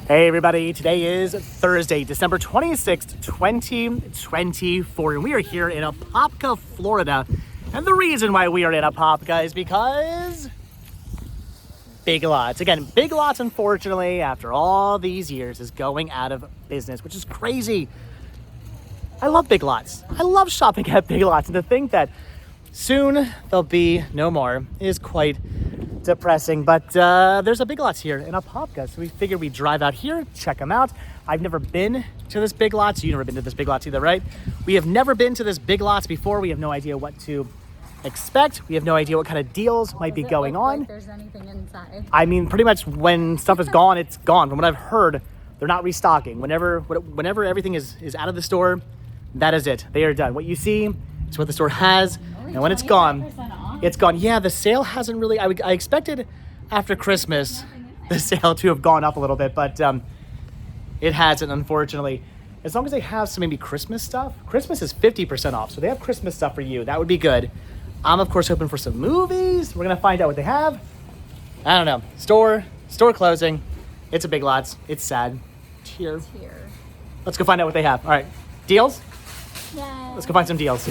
Hey everybody, today is Thursday, December 26th, 2024, and we are here in Apopka, Florida. And the reason why we are in Apopka is because Big Lots. Again, Big Lots, unfortunately, after all these years, is going out of business, which is crazy. I love Big Lots. I love shopping at Big Lots, and to think that soon there'll be no more is quite depressing, but there's a Big Lots here in Apopka, so we figured we'd drive out here, check them out. I've never been to this Big Lots. You've never been to this Big Lots either, right? We have never been to this Big Lots before. We have no idea what to expect. We have no idea what kind of deals might be going on. Like there's anything inside? I mean, pretty much when stuff is gone, it's gone. From what I've heard, they're not restocking. Whenever everything is out of the store, that is it. They are done. What you see is what the store has, and when it's gone, it's gone. Yeah, the sale hasn't really, I expected after Christmas the sale to have gone up a little bit, but it hasn't, unfortunately. As long as they have some maybe Christmas stuff. Christmas is 50% off, so they have Christmas stuff for you. That would be good. I'm, of course, hoping for some movies. We're going to find out what they have. I don't know. Store closing. It's a Big Lots. It's sad. Here. Let's go find out what they have. All right. Deals? Yay. Let's go find some deals.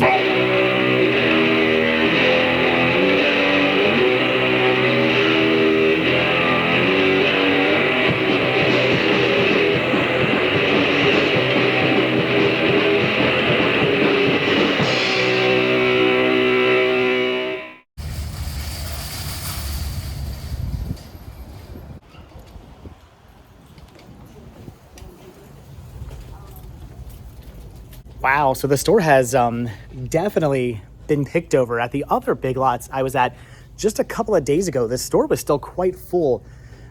Wow, so the store has definitely been picked over. At the other Big Lots I was at just a couple of days ago, the store was still quite full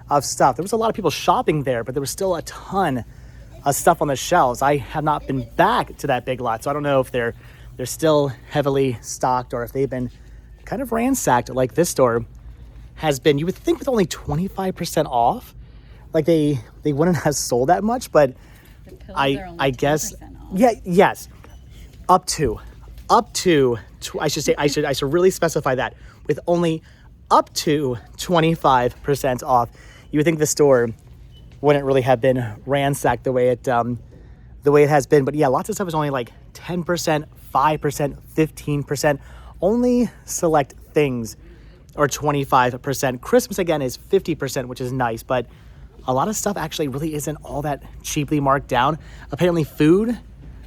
of stuff. There was a lot of people shopping there, but there was still a ton of stuff on the shelves. I have not been back to that Big Lot, so I don't know if they're still heavily stocked or if they've been kind of ransacked like this store has been. You would think with only 25% off, like they wouldn't have sold that much, but I guess... Yeah, yes. Up to, I should really specify that. With only up to 25% off, you would think the store wouldn't really have been ransacked the way it has been. But yeah, lots of stuff is only like 10%, 5%, 15%. Only select things are 25%. Christmas, again, is 50%, which is nice. But a lot of stuff actually really isn't all that cheaply marked down. Apparently food,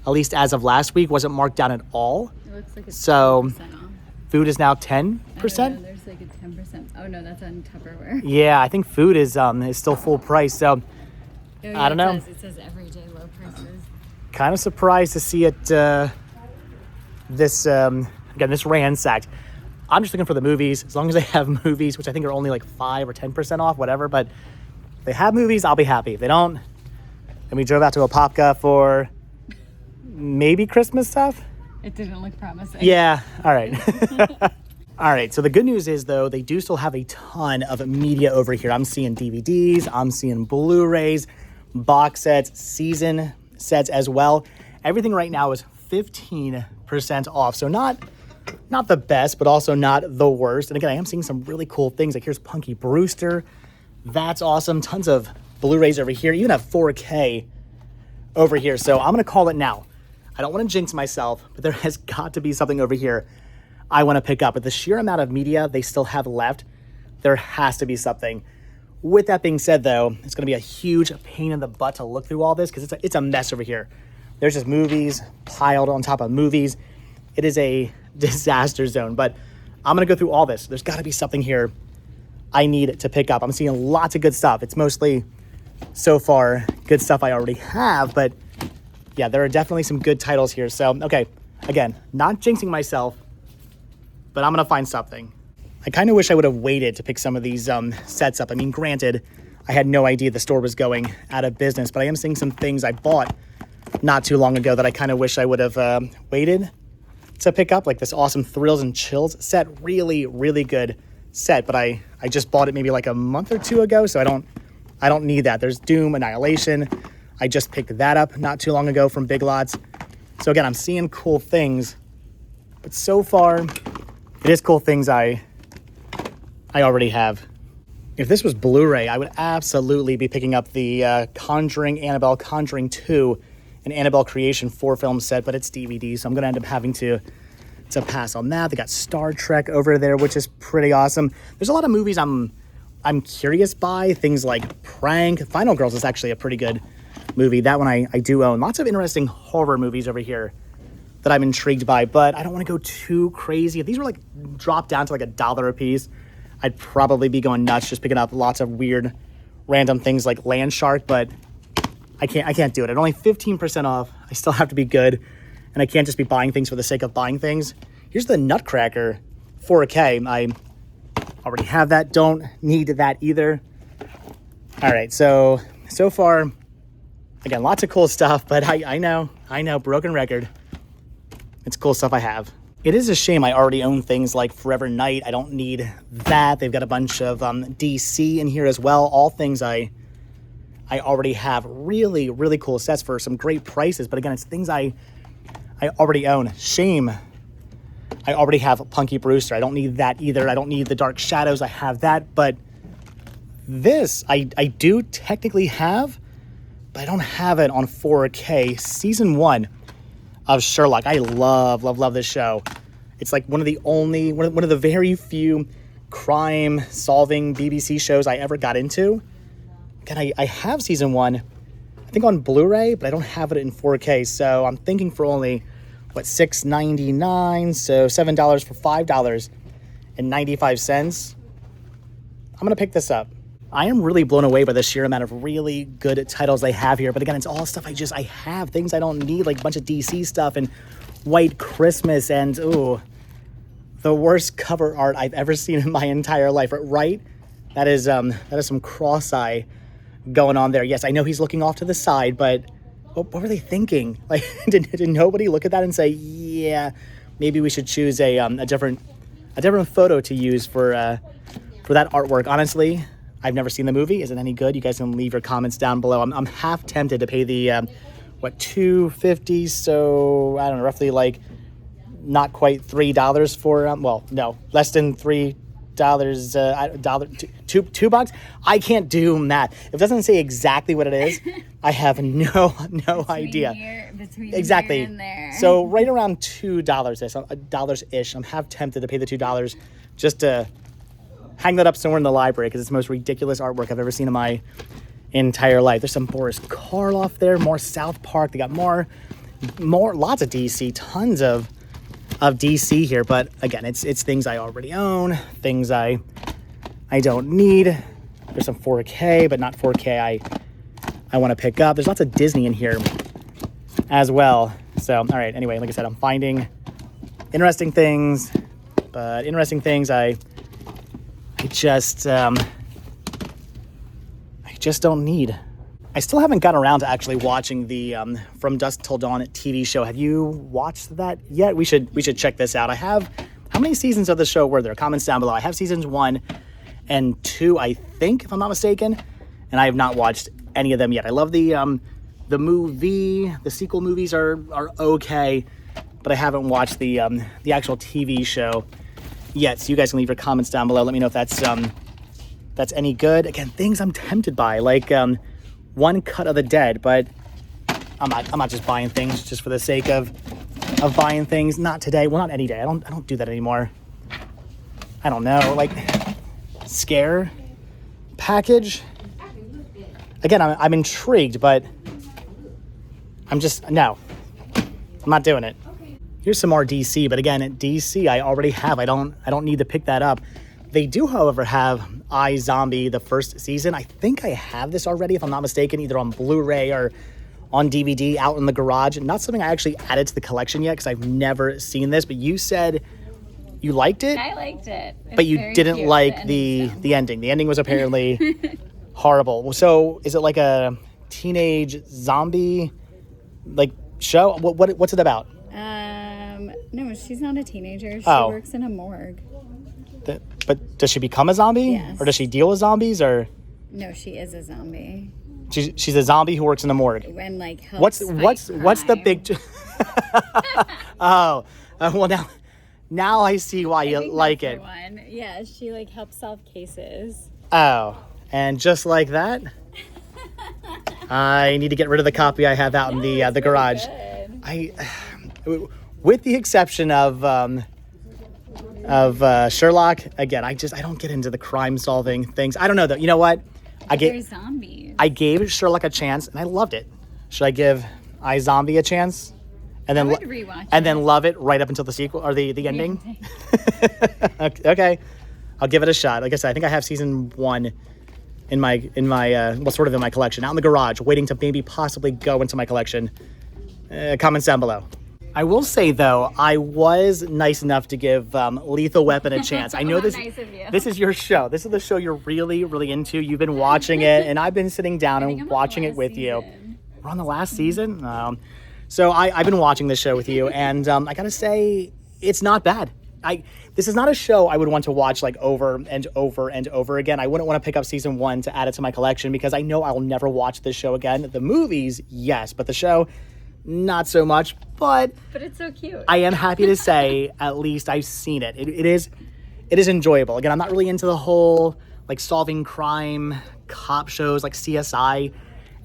at least as of last week, wasn't marked down at all. It looks like it's so 10% off. Food is now 10%? There's like a 10%. Oh no, that's on Tupperware. Yeah, I think food is still full price. So yeah, I don't know. It says everyday low prices. Kind of surprised to see it this ransacked. I'm just looking for the movies. As long as they have movies, which I think are only like 5 or 10% off, whatever. But if they have movies, I'll be happy. If they don't, then we drove out to Apopka for maybe Christmas stuff. It didn't look promising. Yeah, all right. All right, so the good news is, though, they do still have a ton of media over here. I'm seeing DVDs, I'm seeing Blu-rays, box sets, season sets as well. Everything right now is 15% off, so not the best, but also not the worst. And again, I am seeing some really cool things. Like here's Punky Brewster. That's awesome. Tons of Blu-rays over here. You even have 4K over here. So I'm going to call it now. I don't want to jinx myself, but there has got to be something over here I want to pick up. With the sheer amount of media they still have left, there has to be something. With that being said, though, it's going to be a huge pain in the butt to look through all this because it's a mess over here. There's just movies piled on top of movies. It is a disaster zone, but I'm going to go through all this. There's got to be something here I need to pick up. I'm seeing lots of good stuff. It's mostly, so far, good stuff I already have, but yeah, there are definitely some good titles here. So, okay, again, not jinxing myself, but I'm going to find something. I kind of wish I would have waited to pick some of these sets up. I mean, granted, I had no idea the store was going out of business, but I am seeing some things I bought not too long ago that I kind of wish I would have waited to pick up, like this awesome Thrills and Chills set. Really, really good set, but I just bought it maybe like a month or two ago, so I don't need that. There's Doom Annihilation. I just picked that up not too long ago from Big Lots. So again, I'm seeing cool things, but so far, it is cool things I already have. If this was Blu-ray, I would absolutely be picking up the Conjuring Annabelle, Conjuring 2, and Annabelle Creation 4-film set, but it's DVD, so I'm going to end up having to pass on that. They got Star Trek over there, which is pretty awesome. There's a lot of movies I'm curious by, things like Prank. Final Girls is actually a pretty good movie. That one I do own. Lots of interesting horror movies over here that I'm intrigued by, but I don't want to go too crazy. If these were like dropped down to like $1 a piece, I'd probably be going nuts just picking up lots of weird random things like Land Shark, but I can't do it. At only 15% off, I still have to be good, and I can't just be buying things for the sake of buying things. Here's the Nutcracker 4K. I already have that. Don't need that either. All right, so far, again, lots of cool stuff, but I know, broken record. It's cool stuff I have. It is a shame I already own things like Forever Knight. I don't need that. They've got a bunch of DC in here as well. All things I already have. Really, really cool sets for some great prices. But again, it's things I already own. Shame. I already have Punky Brewster. I don't need that either. I don't need the Dark Shadows. I have that. But this, I do technically have, but I don't have it on 4K. Season 1 of Sherlock. I love this show. It's like one of the very few crime solving BBC shows I ever got into. Again, I have season 1, I think on Blu-ray, but I don't have it in 4K. So I'm thinking for only, $6.99, so $7 for $5.95. I'm gonna pick this up. I am really blown away by the sheer amount of really good titles they have here. But again, it's all stuff I have, things I don't need, like a bunch of DC stuff and White Christmas and, ooh, the worst cover art I've ever seen in my entire life, right? That is some cross-eye going on there. Yes, I know he's looking off to the side, but what were they thinking? Like, did nobody look at that and say, yeah, maybe we should choose a different photo to use for that artwork? Honestly, I've never seen the movie. Is it any good? You guys can leave your comments down below. I'm half tempted to pay the $2.50, so I don't know, roughly like not quite $3 for well, no, less than $3. $2. I can't do math. If it doesn't say exactly what it is, I have no idea. Between exactly. Here and there. So right around $2-ish. I'm half tempted to pay the $2 just to hang that up somewhere in the library because it's the most ridiculous artwork I've ever seen in my entire life. There's some Boris Karloff there, more South Park. They got more, lots of DC, tons of DC here, but again, it's things I already own, things I don't need. There's some 4K, but not 4K I want to pick up. There's lots of Disney in here as well. So, all right, anyway, like I said, I'm finding interesting things, but interesting things I just don't need. I still haven't gotten around to actually watching the From Dusk Till Dawn TV show. Have you watched that yet? We should check this out. I have, how many seasons of the show were there? Comments down below. I have seasons 1 and 2, I think, if I'm not mistaken, and I have not watched any of them yet. I love the movie. The sequel movies are okay, but I haven't watched the actual TV show yet. So you guys can leave your comments down below. Let me know if that's any good. Again, things I'm tempted by, like One Cut of the Dead, but I'm not just buying things just for the sake of buying things. Not today. Well, not any day. I don't do that anymore. I don't know, like scare package. Again, I'm intrigued, but I'm not doing it. Here's some more DC, but again, at DC I already have. I don't need to pick that up. They do, however, have iZombie, the first season. I think I have this already, if I'm not mistaken, either on Blu-ray or on DVD out in the garage. Not something I actually added to the collection yet because I've never seen this, but you said you liked it? I liked it. But you didn't like the ending. The ending was apparently horrible. So is it like a teenage zombie like show? What's it about? No, she's not a teenager. She works in a morgue. But does she become a zombie? Yes. Or does she deal with zombies? Or no, she is a zombie. She's a zombie who works in a morgue. And like helps what's the big? Well now I see why you like it. One. Yeah, she like helps solve cases. Oh, and just like that, I need to get rid of the copy I have out in the garage. With the exception of Sherlock, again, I don't get into the crime solving things. I don't know though. You know what? They're zombies. I gave Sherlock a chance and I loved it. Should I give iZombie a chance? And then then love it right up until the sequel or the ending? Okay. I'll give it a shot. Like I said, I think I have season 1 in my sort of in my collection, out in the garage, waiting to maybe possibly go into my collection. Comments down below. I will say though, I was nice enough to give Lethal Weapon a chance. I know this. Nice of you. This is your show. This is the show you're really, really into. You've been watching it, and I've been sitting down and watching it with you. We're on the last season. So I've been watching this show with you, and I gotta say, it's not bad. This is not a show I would want to watch like over and over and over again. I wouldn't want to pick up season 1 to add it to my collection because I know I'll never watch this show again. The movies, yes, but the show, not so much. But it's so cute. I am happy to say at least I've seen it. It is enjoyable. Again, I'm not really into the whole like solving crime cop shows like CSI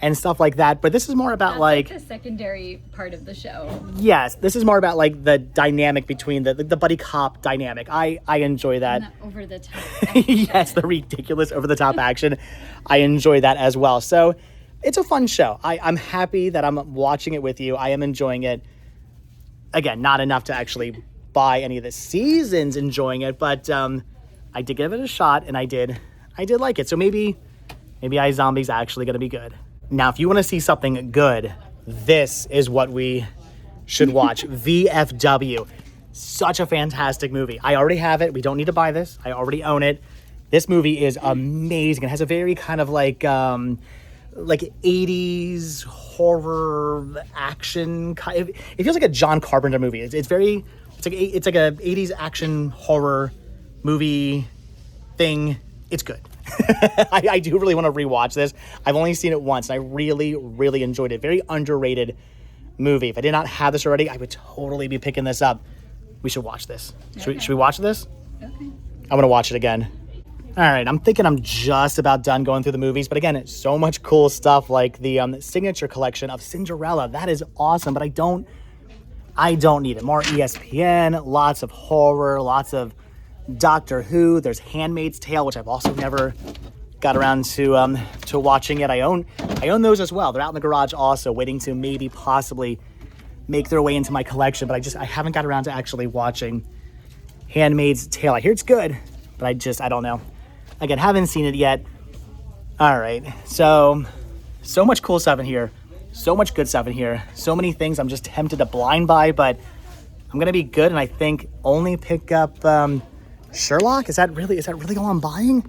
and stuff like that, but this is more about like the secondary part of the show. Yes, this is more about like the dynamic between the buddy cop dynamic. I enjoy that. And the over the top. Yes, the ridiculous over the top action. I enjoy that as well. So it's a fun show. I'm happy that I'm watching it with you. I am enjoying it. Again, not enough to actually buy any of the seasons enjoying it, but I did give it a shot and I did like it. So maybe iZombie's actually going to be good. Now, if you want to see something good, this is what we should watch. VFW. Such a fantastic movie. I already have it. We don't need to buy this. I already own it. This movie is amazing. It has a very kind of like 80s horror action. It feels like a John Carpenter movie. It's like a 80s action horror movie thing. It's good. I do really want to rewatch this. I've only seen it once, and I really, really enjoyed it. Very underrated movie. If I did not have this already, I would totally be picking this up. We should watch this. Should we watch this? Okay. I'm going to watch it again. All right, I'm thinking I'm just about done going through the movies, but again, it's so much cool stuff like the signature collection of Cinderella. That is awesome, but I don't need it. More ESPN, lots of horror, lots of Doctor Who. There's Handmaid's Tale, which I've also never got around to watching it. I own those as well. They're out in the garage also, waiting to maybe possibly make their way into my collection, but I haven't got around to actually watching Handmaid's Tale. I hear it's good, but I don't know. Again, haven't seen it yet. All right, so much cool stuff in here. So much good stuff in here. So many things I'm just tempted to blind buy, but I'm gonna be good and I think only pick up Sherlock. Is that really all I'm buying?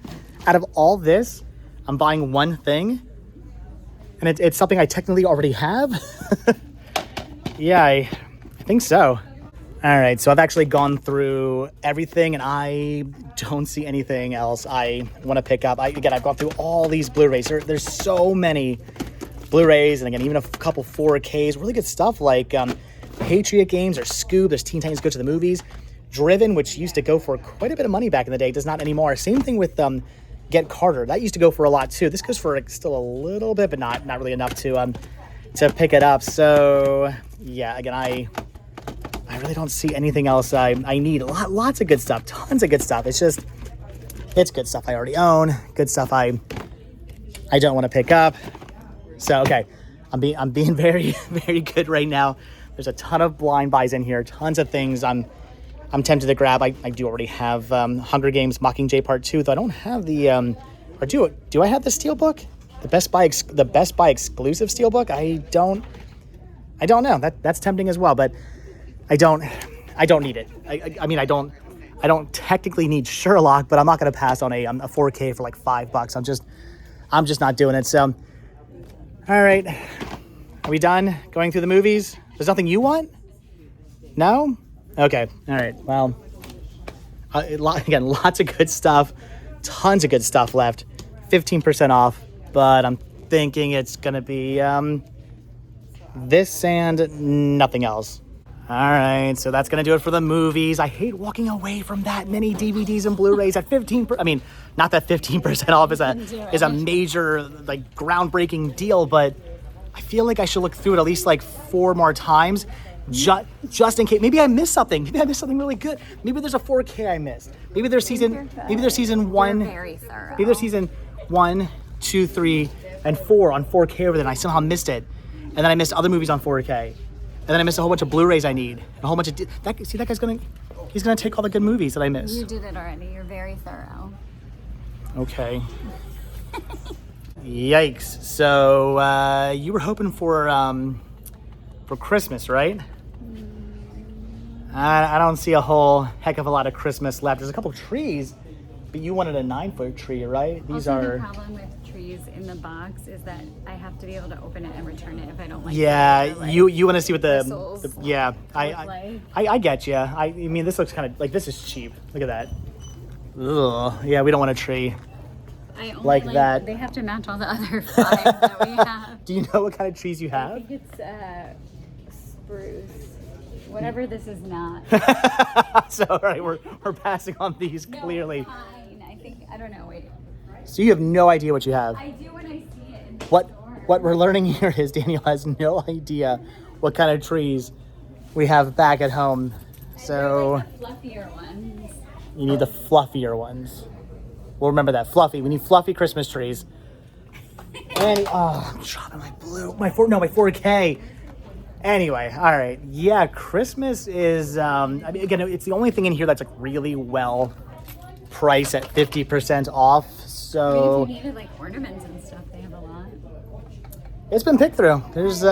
Out of all this, I'm buying one thing, and it's something I technically already have. Yeah, I think so. All right, so I've actually gone through everything, and I don't see anything else I want to pick up. I've gone through all these Blu-rays. There's so many Blu-rays, and again, even a couple 4Ks. Really good stuff like Patriot Games or Scoob. There's Teen Titans Go to the Movies. Driven, which used to go for quite a bit of money back in the day, does not anymore. Same thing with Get Carter. That used to go for a lot too. This goes for still a little bit, but not really enough to pick it up. So yeah, again, I really don't see anything else I need. Lots of good stuff, tons of good stuff. It's good stuff I already own, good stuff I don't want to pick up. So okay, I'm being very, very good right now. There's a ton of blind buys in here, tons of things I'm tempted to grab. I do already have Hunger Games Mockingjay Part 2, though I don't have the or do I have the Steelbook? The Best Buy exclusive Steelbook? I don't know. That's tempting as well, but I don't need it. I mean I don't technically need Sherlock, but I'm not going to pass on a 4K for like $5. I'm just not doing it. So all right. Are we done going through the movies? There's nothing you want? No? Okay. All right. Well, again, lots of good stuff. Tons of good stuff left. 15% off. But I'm thinking it's going to be this and nothing else. All right, so that's gonna do it for the movies. I hate walking away from that many DVDs and Blu-rays at 15%. I mean, not that 15% off is a major, like, groundbreaking deal, but I feel like I should look through it at least like 4 more times, just in case. Maybe I missed something. Maybe I missed something really good. Maybe there's a 4K I missed. Maybe there's season one. You're very thorough. Maybe there's season 1, 2, 3, and 4 on 4K over there, and I somehow missed it. And then I missed other movies on 4K. And then I missed a whole bunch of Blu-rays I need. A whole bunch of that guy's he's gonna take all the good movies that I missed. You did it already. You're very thorough. Okay. Yikes. So you were hoping for Christmas, right? I don't see a whole heck of a lot of Christmas left. There's a couple trees, but you wanted a 9-foot tree, right? These also, are. The problem with trees in the box is that I have to be able to open it and return it if I don't like Yeah, it. Like, you want to see what bristles yeah. like. I get you. I mean, this looks kind of like this is cheap. Look at that. Ugh. Yeah, we don't want a tree I only like that. They have to match all the other 5 that we have. Do you know what kind of trees you I have? think it's spruce. Whatever this is not. So, all right, we're passing on these clearly. No, pine. I don't know. Wait. So you have no idea what you have. I do when I see it in the What store. we're learning here is Danielle has no idea what kind of trees we have back at home. So I really like the fluffier ones. you need the fluffier ones. We'll remember that. Fluffy. We need fluffy Christmas trees. And I'm dropping my blue. My 4K. Anyway, all right. Yeah, Christmas is. I mean, again, it's the only thing in here that's like really well priced at 50% off. So I mean, if you needed like ornaments and stuff, they have a lot. it's been picked through. There's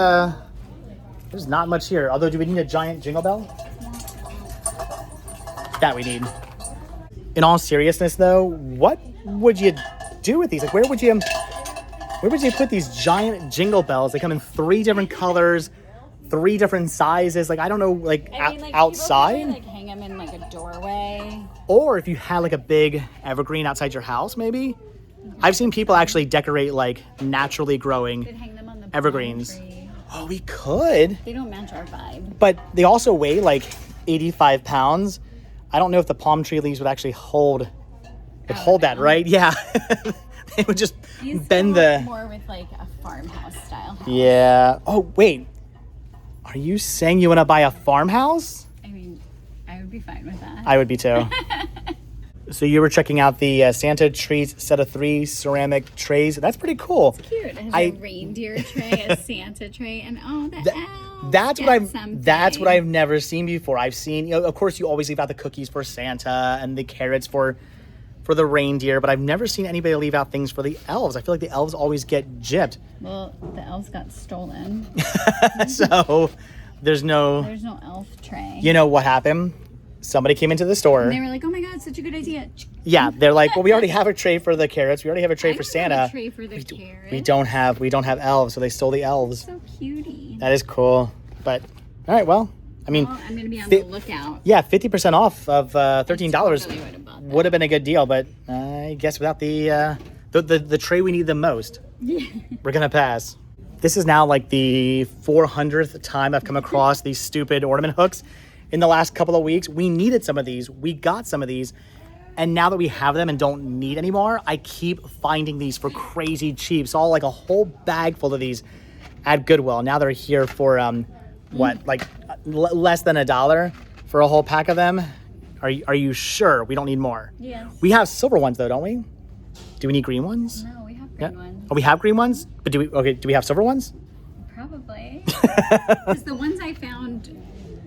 not much here. Although, do we need a giant jingle bell? That we need. In all seriousness, though, what would you do with these? Like, where would you put these giant jingle bells? They come in 3 different colors, 3 different sizes. Like, I don't know, like, I mean, like outside, people probably, like hang them in like a doorway. or if you had like a big evergreen outside your house, maybe. I've seen people actually decorate like naturally growing Could hang them on the palm evergreens. tree. Oh, we could, They don't match our vibe. but they also weigh like 85 pounds. I don't know if the palm tree leaves would actually hold that, right? Yeah. They would just These bend go the. more with like a farmhouse style house. Yeah. Oh, wait. Are you saying you want to buy a farmhouse? I mean, I would be fine with that. I would be too. So you were checking out the Santa trees set of 3 ceramic trays. That's pretty cool. Cute. It has a reindeer tray, a Santa tray, and the elves. That's what I've never seen before. I've seen, of course, you always leave out the cookies for Santa and the carrots for the reindeer, but I've never seen anybody leave out things for the elves. I feel like the elves always get gypped. Well, the elves got stolen. So there's no elf tray. You know what happened? Somebody came into the store. And they were like, "Oh my God, such a good idea." Yeah, they're like, "Well, we already have a tray for the carrots. We already have a tray for Santa. A tray for the carrots. We don't have elves, so they stole the elves." So cutie. That is cool. But all right, well, I mean, Well, I'm gonna be on the lookout. yeah, 50% off of $13 Totally would have bought that. would have been a good deal, but I guess without the tray we need the most, we're gonna pass. This is now like the 400th time I've come across these stupid ornament hooks in the last couple of weeks. We needed some of these. We got some of these. And now that we have them and don't need anymore, I keep finding these for crazy cheap. So like a whole bag full of these at Goodwill. Now they're here for, less than $1 for a whole pack of them. Are you sure we don't need more? Yes. We have silver ones though, don't we? Do we need green ones? No, we have green ones. Oh, we have green ones? But do we have silver ones? Probably. Because the ones I found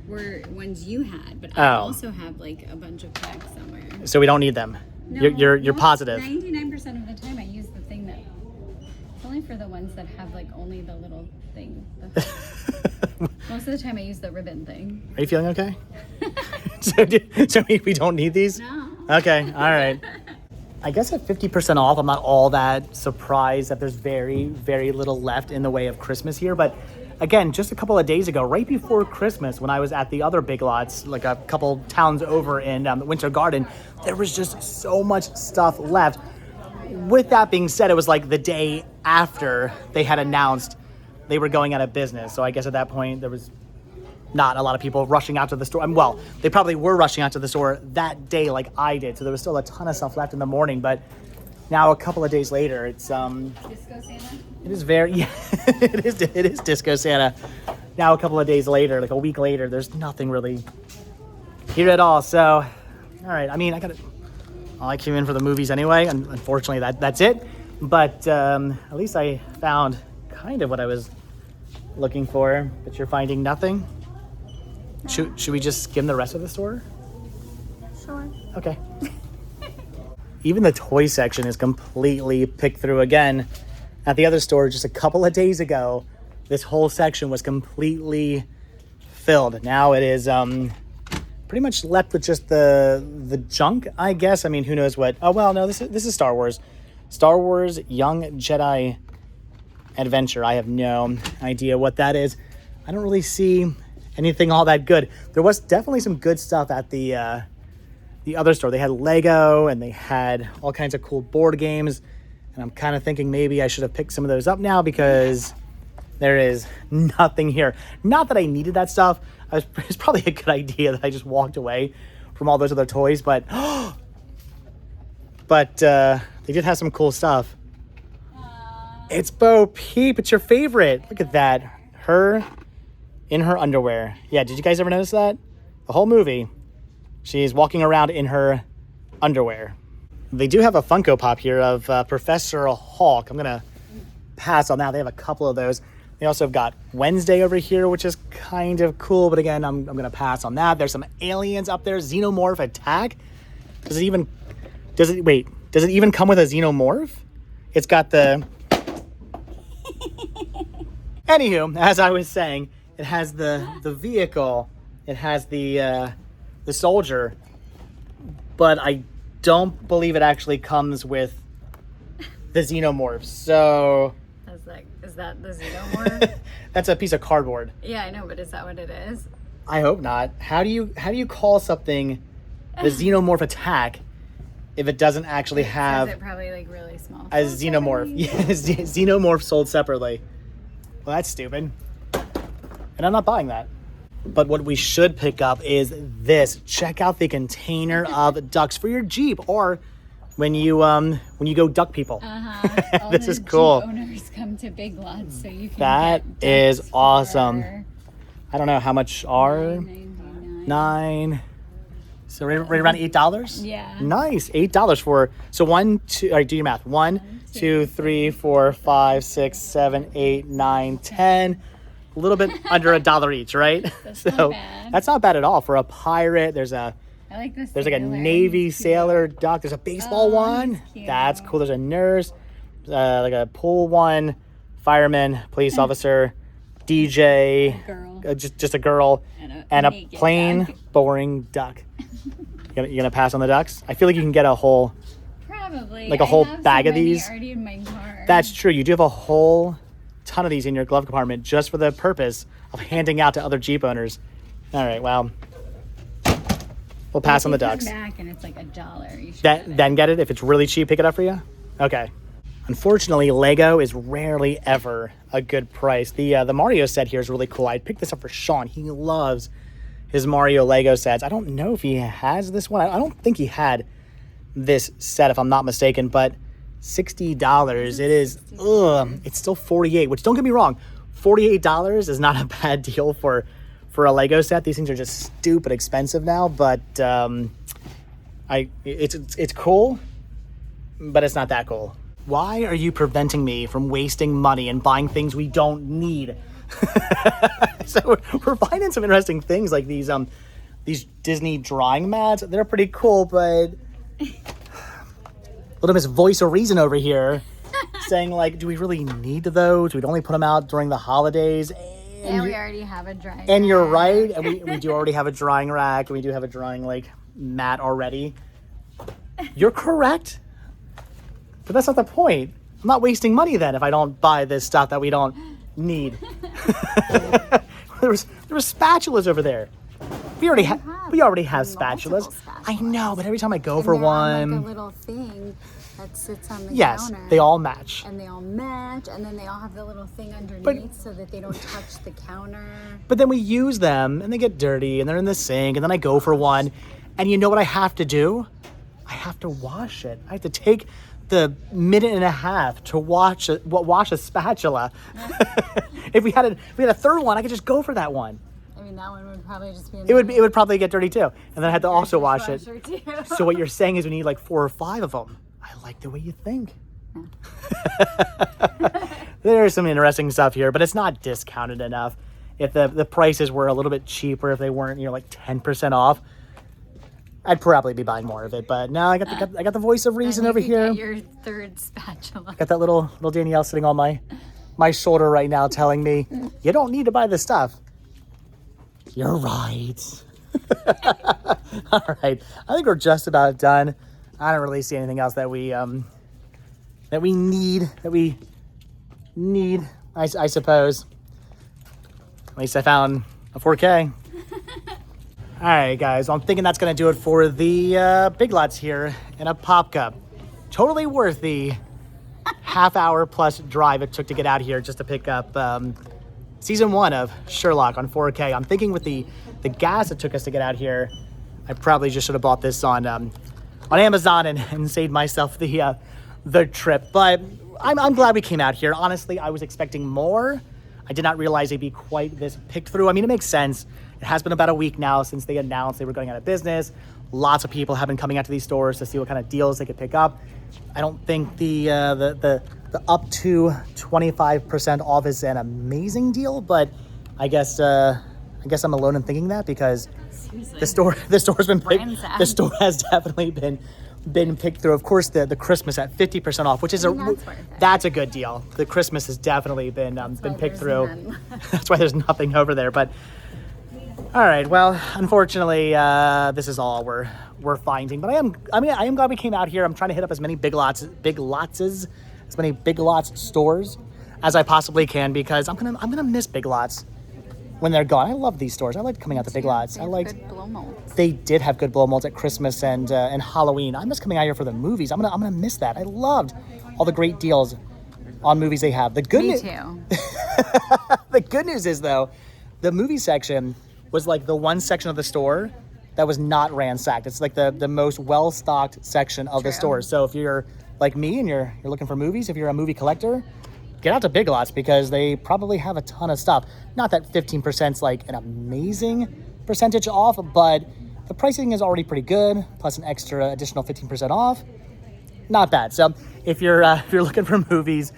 were ones you had, but I also have like a bunch of packs somewhere. So we don't need them. No, You're positive. 99% of the time I use the thing that, it's only for the ones that have like only the little thing. Most of the time I use the ribbon thing. Are you feeling okay? So we don't need these? No. Okay, all right. I guess at 50% off, I'm not all that surprised that there's very, very little left in the way of Christmas here. But again, just a couple of days ago, right before Christmas, when I was at the other Big Lots, like a couple towns over in the Winter Garden, there was just so much stuff left. With that being said, it was like the day after they had announced they were going out of business. So I guess at that point, there was not a lot of people rushing out to the store. Well, they probably were rushing out to the store that day like I did. So there was still a ton of stuff left in the morning. But now a couple of days later, it's Disco Santa? it is very, yeah, it is Disco Santa. Now a couple of days later, like a week later, there's nothing really here at all. So, all right. I mean, I came in for the movies anyway, and unfortunately that's it. But at least I found kind of what I was looking for. But you're finding nothing. Should we just skim the rest of the store? Sure. Okay. Even the toy section is completely picked through again. At the other store just a couple of days ago, this whole section was completely filled. Now it is pretty much left with just the junk, I guess. I mean, who knows what? Oh well, no, this is Star Wars. Star Wars Young Jedi Adventure. I have no idea what that is. I don't really see anything all that good. There was definitely some good stuff at the other store. They had Lego and they had all kinds of cool board games. And I'm kind of thinking maybe I should have picked some of those up now because there is nothing here. Not that I needed that stuff. It's probably a good idea that I just walked away from all those other toys, but they did have some cool stuff. It's Bo Peep. It's your favorite. Look at that. Her in her underwear. Yeah, did you guys ever notice that? The whole movie, she's walking around in her underwear. They do have a Funko Pop here of Professor Hulk. I'm going to pass on that. They have a couple of those. They also have got Wednesday over here, which is kind of cool. But again, I'm going to pass on that. There's some aliens up there. Xenomorph Attack. Does it even come with a Xenomorph? It's got the... Anywho, as I was saying, it has the vehicle. It has the soldier. But I don't believe it actually comes with the Xenomorph. So... Is that the Xenomorph? That's a piece of cardboard. Yeah, I know, but is that what it is? I hope not. How do you call something the Xenomorph Attack if it doesn't actually have it probably like really small. A Xenomorph? Yeah, Xenomorph sold separately. Well, that's stupid. And I'm not buying that. But what we should pick up is this. Check out the container of ducks for your Jeep, or when you go duck people. This is cool. Jeep owners come to Big Lots, so you can That get is ducks awesome. for I don't know how much are $9.99. So right around $8. Yeah. Nice, $8 for All right, do your math. 1, 2, 3, 4, 5, 6, 7, 8, 9, 10. A little bit under $1 each, right? That's not bad. That's not bad at all for a pirate. There's I like this. like a Navy sailor duck. There's a baseball one. That's cool. There's a nurse, like a pool one, fireman, police officer, DJ, girl. just a girl, and a plain duck. boring duck. You gonna pass on the ducks? I feel like you can get a whole Probably like a whole I have bag so of many these. already in my car. That's true. You do have a whole ton of these in your glove compartment just for the purpose of handing out to other Jeep owners. All right, well, we'll pass on the ducks. Back and it's like $1. You should Then get it if it's really cheap. Pick it up for you. Okay. Unfortunately, Lego is rarely ever a good price. The Mario set here is really cool. I picked this up for Sean. He loves his Mario Lego sets. I don't know if he has this one. I don't think he had this set, if I'm not mistaken, but $60. It is, it's still $48, which don't get me wrong, $48 is not a bad deal for a Lego set. These things are just stupid expensive now, but it's cool, but it's not that cool. Why are you preventing me from wasting money and buying things we don't need? So we're finding some interesting things like these Disney drawing mats. They're pretty cool, but little Miss Voice of Reason over here saying like, do we really need those? We'd only put them out during the holidays. And we already have a drying rack. And you're right. And we do already have a drying rack. And we do have a drying like mat already. You're correct. But that's not the point. I'm not wasting money then if I don't buy this stuff that we don't need. there was spatulas over there. We already have spatulas. I know, but every time I go for one, like a little thing. that sits on the Yes, counter. they all match. And they all match, and then they all have the little thing underneath so that they don't touch the counter. But then we use them, and they get dirty, and they're in the sink, and then I go for one, and you know what I have to do? I have to wash it. I have to take the minute and a half to wash a spatula. If we had a third one, I could just go for that one. I mean, that one would probably just be. It would probably get dirty too, and then I had to also wash it. Too. So what you're saying is we need like 4 or 5 of them. I like the way you think. There's some interesting stuff here, but it's not discounted enough. If the prices were a little bit cheaper, if they weren't, like 10% off, I'd probably be buying more of it. But now I got the voice of reason over here. Get your third spatula. Got that little Danielle sitting on my shoulder right now, telling me you don't need to buy this stuff. You're right. All right, I think we're just about done. I don't really see anything else that we need. I suppose. At least I found a 4K. All right, guys. I'm thinking that's gonna do it for the Big Lots here in Apopka. Totally worth the half-hour plus drive it took to get out here just to pick up season 1 of Sherlock on 4K. I'm thinking with the gas it took us to get out here, I probably just should have bought this on Amazon and saved myself the trip. But I'm glad we came out here. Honestly, I was expecting more. I did not realize it'd be quite this picked through. I mean, it makes sense. It has been about a week now since they announced they were going out of business. Lots of people have been coming out to these stores to see what kind of deals they could pick up. I don't think the up to 25% off is an amazing deal, but I guess I'm alone in thinking that, because Seriously. the store has definitely been picked through. Of course, the Christmas at 50% off, which is that's a good deal. The Christmas has definitely been picked through. That's why there's nothing over there. But all right, well, unfortunately, this is all we're finding. But I am glad we came out here. I'm trying to hit up as many Big Lots stores as I possibly can, because I'm gonna miss Big Lots when they're gone. I love these stores. I like coming out to Big Lots. Good blow molds. They did have good blow molds at Christmas and Halloween. I miss coming out here for the movies. I'm gonna miss that. I loved all the great deals on movies they have. Me too. The good news is, though, the movie section was like the one section of the store that was not ransacked. It's like the most well-stocked section of the store. So if you're like me and you're looking for movies, if you're a movie collector, get out to Big Lots, because they probably have a ton of stuff. Not that 15% is like an amazing percentage off, but the pricing is already pretty good, plus an extra additional 15% off. Not bad. So if you're looking for movies,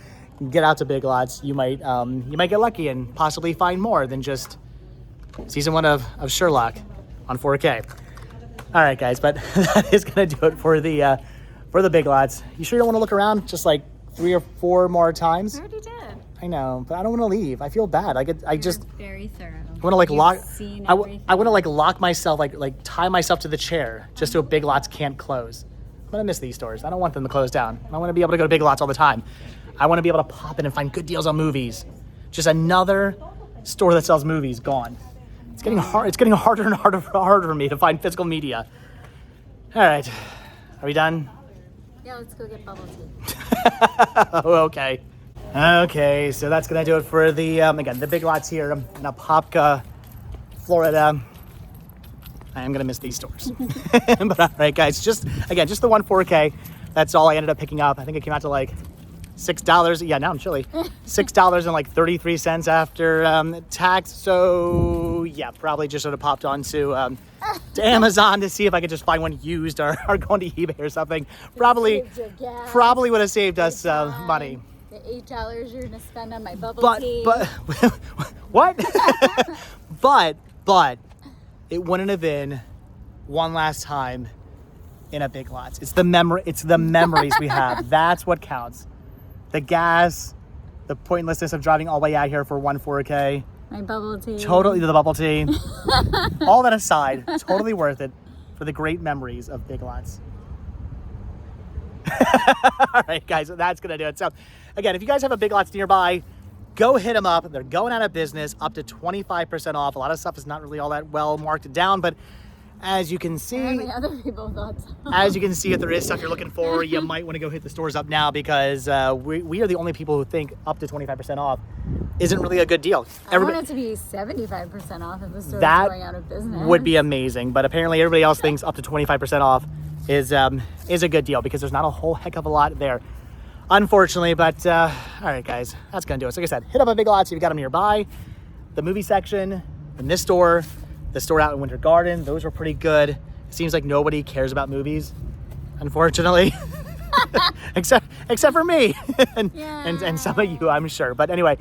get out to Big Lots. You might get lucky and possibly find more than just season 1 of Sherlock on 4K. All right, guys, but that is gonna do it for the Big Lots. You sure you don't want to look around just like 3 or 4 more times? I already did. I know, but I don't want to leave. I feel bad. I just very thorough. I want to like lock. I want to like everything. lock myself, like tie myself to the chair just so Big Lots can't close. I'm gonna miss these stores. I don't want them to close down. I want to be able to go to Big Lots all the time. I want to be able to pop in and find good deals on movies. Just another store that sells movies gone. It's getting hard. It's getting harder and harder for me to find physical media. All right, are we done? Yeah, let's go get bubble tea. Oh, okay. Okay, so that's gonna do it for the again, the Big Lots here in Apopka, Florida. I am gonna miss these stores. But all right, guys, just the one 4K. That's all I ended up picking up. I think it came out to like $6. Yeah, now I'm chilly. $6 and like 33 cents after tax. So yeah, probably just sort of popped on to Amazon to see if I could just find one used or going to eBay or something. Probably would have saved us money. The $8 you're gonna spend on my bubble tea. But what? but it wouldn't have been one last time in a Big Lots. It's the memories we have. That's what counts. The gas, the pointlessness of driving all the way out here for one 4K. My bubble tea. Totally the bubble tea. All that aside, totally worth it for the great memories of Big Lots. All right, guys, that's going to do it. So, again, if you guys have a Big Lots nearby, go hit them up. They're going out of business, up to 25% off. A lot of stuff is not really all that well marked down, but As you can see, Apparently other people thought so. as you can see, if there is stuff you're looking for, you might want to go hit the stores up now because we are the only people who think up to 25% off isn't really a good deal. I want it to be 75% off if the store is That going out of business. would be amazing, but apparently everybody else thinks up to 25% off is a good deal because there's not a whole heck of a lot there, unfortunately. But all right, guys, that's gonna do it. So like I said, hit up a Big Lots if you got them nearby. The movie section in this store, the store out in Winter Garden, those were pretty good. It seems like nobody cares about movies, unfortunately. except for me and some of you, I'm sure. But anyway,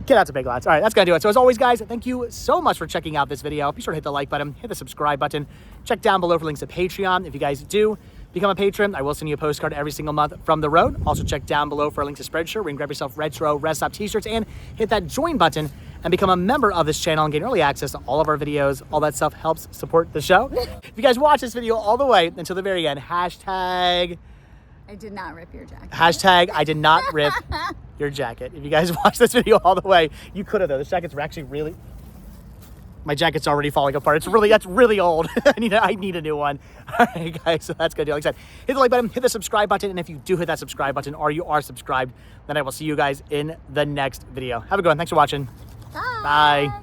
get out to Big Lots. All right, that's gonna do it. So as always, guys, thank you so much for checking out this video. Be sure to hit the like button, hit the subscribe button. Check down below for links to Patreon. If you guys do become a patron, I will send you a postcard every single month from the road. Also check down below for a link to Spreadshirt, where you can grab yourself retro Rest Stop t-shirts and hit that join button and become a member of this channel and gain early access to all of our videos. All that stuff helps support the show. If you guys watch this video all the way until the very end, hashtag I did not rip your jacket. Hashtag I did not rip your jacket. If you guys watch this video all the way, you could have though. This jacket's actually really, my jacket's already falling apart. That's really old. I need a new one. All right, guys, so that's good. Like I said, hit the like button, hit the subscribe button, and if you do hit that subscribe button or you are subscribed, then I will see you guys in the next video. Have a good one. Thanks for watching. Bye. Bye.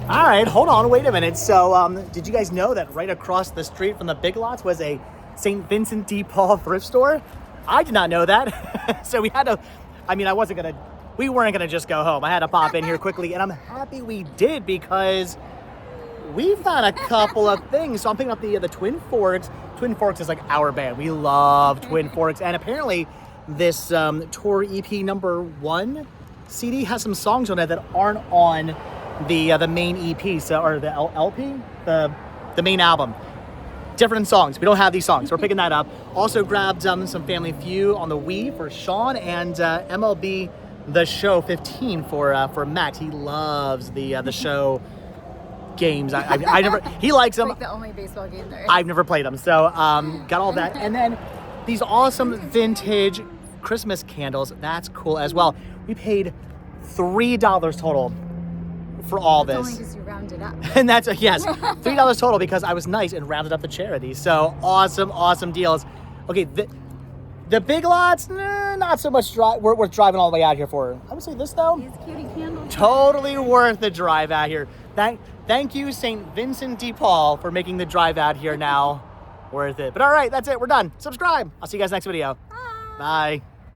All right, hold on, wait a minute. So, did you guys know that right across the street from the Big Lots was a St. Vincent de Paul thrift store? I did not know that. So we had to, we weren't gonna just go home. I had to pop in here quickly, and I'm happy we did because we found a couple of things. So I'm picking up the Twin Forks. Twin Forks is like our band. We love Twin Forks, and apparently this tour EP #1 CD has some songs on it that aren't on the main EP, or the LP, the main album. Different songs. We don't have these songs, so we're picking that up. Also grabbed some Family Feud on the Wii for Sean, and MLB The Show 15 for Matt. He loves the show games. I never. He likes them. It's like the only baseball game there is. I've never played them, so got all that, and then these awesome vintage Christmas candles. That's cool as well. We paid $3 total for all That's this. only because you rounded up. And that's yes, $3 total because I was nice and rounded up the charity. So awesome deals. Okay, the Big Lots, not so much. We're driving all the way out here for. I would say this though. These cutie candles. Totally worth the drive out here. Thank you, St. Vincent de Paul, for making the drive out here now worth it. But all right, that's it. We're done. Subscribe. I'll see you guys next video. Bye. Bye.